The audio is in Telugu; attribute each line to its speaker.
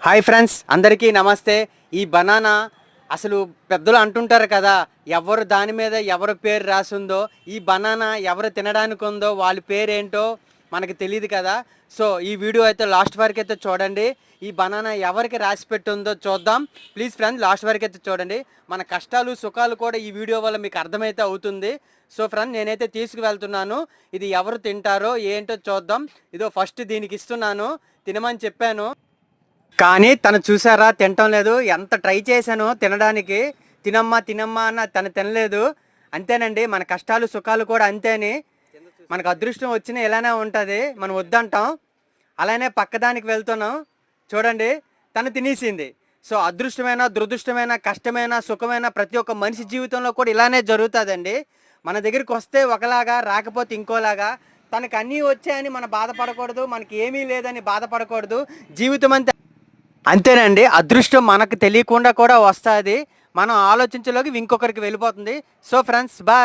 Speaker 1: హాయ్ ఫ్రెండ్స్, అందరికీ నమస్తే. ఈ బనానా అసలు పెద్దలు అంటుంటారు కదా, ఎవరు దాని మీద ఎవరి పేరు రాసిందో, ఈ బనానా ఎవరు తినడానికి ఉందో వాళ్ళ పేరేంటో మనకు తెలియదు కదా. సో ఈ వీడియో అయితే లాస్ట్ వరకు అయితే చూడండి. ఈ బనానా ఎవరికి రాసి పెట్టుందో చూద్దాం. ప్లీజ్ ఫ్రెండ్స్, లాస్ట్ వరకు అయితే చూడండి. మన కష్టాలు సుఖాలు కూడా ఈ వీడియో వల్ల మీకు అర్థమైతే అవుతుంది. సో ఫ్రెండ్, నేనైతే తీసుకువెళ్తున్నాను. ఇది ఎవరు తింటారో ఏంటో చూద్దాం. ఇదో ఫస్ట్ దీనికి ఇస్తున్నాను, తినమని చెప్పాను. కానీ తను చూసారా, తినటం లేదు. ఎంత ట్రై చేశానో తినడానికి, తినమ్మా తినమ్మా అన్న తను తినలేదు. అంతేనండి, మన కష్టాలు సుఖాలు కూడా అంతేని. మనకు అదృష్టం వచ్చినా ఇలానే ఉంటుంది, మనం వద్దంటాం. అలానే పక్కదానికి వెళ్తున్నాం, చూడండి తను తినేసింది. సో అదృష్టమైన దురదృష్టమైన కష్టమైన సుఖమైన ప్రతి ఒక్క మనిషి జీవితంలో కూడా ఇలానే జరుగుతుందండి. మన దగ్గరికి వస్తే ఒకలాగా, రాకపోతే ఇంకోలాగా. తనకు అన్నీ వచ్చాయని మనం బాధపడకూడదు, మనకి ఏమీ లేదని బాధపడకూడదు. జీవితం అంతేనండి, అదృష్టం మనకు తెలియకుండా కూడా వస్తుంది. మనం ఆలోచించలోకి ఇంకొకరికి వెళ్ళిపోతుంది. So friends, bye.